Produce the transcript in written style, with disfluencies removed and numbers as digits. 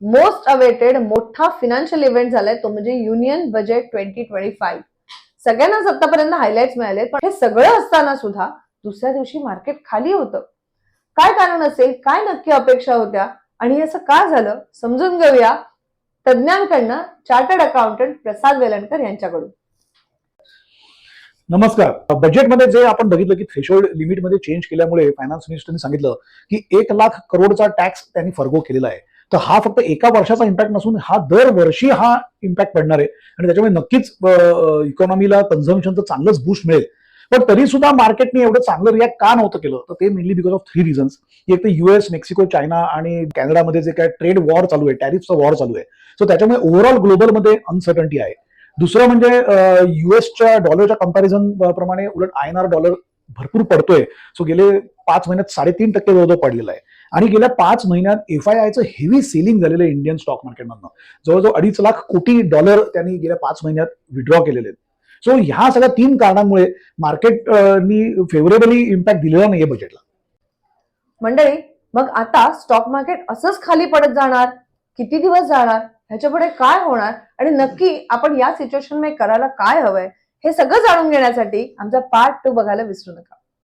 Most awaited मोठा financial event झालाय तो म्हणजे युनियन बजेट 2025. सगळ्यांनाच आतापर्यंत हायलाइट्स मिळाले, पण हे सगळं असताना सुद्धा दुसऱ्या दिवशी मार्केट खाली होतं. काय कारण असेल, काय नक्की अपेक्षा होत्या आणि असं का झालं समजून घेऊया तज्ञांकडनं, चार्टर्ड अकाउंटंट प्रसाद वेलणकर यांच्याकडून. नमस्कार. बजेटमध्ये जे आपण बघितलं की थ्रेशोल्ड लिमिटमध्ये चेंज केल्यामुळे फायनान्स मिनिस्टरने सांगितलं की 1,00,000 करोडचा टॅक्स त्यांनी फरगो केलेला आहे. तर हा फक्त एका वर्षाचा इम्पॅक्ट नसून हा दरवर्षी हा इम्पॅक्ट पडणार आहे आणि त्याच्यामुळे नक्कीच इकॉनॉमीला कन्झम्पशनचं चांगलंच बूस्ट मिळेल. पण तरी सुद्धा मार्केटने एवढं चांगलं रिॲक्ट का नव्हतं केलं, तर ते मेनली बिकॉज ऑफ 3 रिझन्स. एक तर युएस, मेक्सिको, चायना आणि कॅनडामध्ये जे काय ट्रेड वॉर चालू आहे, टॅरिफचा वॉर चालू आहे, सो त्याच्यामुळे ओव्हरऑल ग्लोबलमध्ये अनसर्टन्टी आहे. दुसरं म्हणजे युएसच्या डॉलरच्या कंपॅरिझन प्रमाणे उलट INR डॉलर भरपूर पडतोय. सो गेले 5 महिन्यात 3.5% जवळजवळ पडलेला आहे. आणि गेल्या 5 महिन्यात FIIचं हेवी सेलिंग झालेलं आहे इंडियन स्टॉक मार्केटमधनं. जवळजवळ 2.5 लाख कोटी डॉलर त्यांनी गेल्या 5 महिन्यात विड्रॉ केलेले आहेत. सो ह्या सगळ्या 3 कारणांमुळे मार्केटनी फेव्हरेबली इम्पॅक्ट दिलेला नाहीये बजेटला. मंडळी, मग आता स्टॉक मार्केट असंच खाली पडत जाणार, किती दिवस जाणार, ह्याच्या पुढे काय होणार आणि नक्की आपण या सिच्युएशन मध्ये करायला काय हवंय, हे सगळं जाणून घेण्यासाठी आमचा पार्ट 2 बघायला विसरू नका.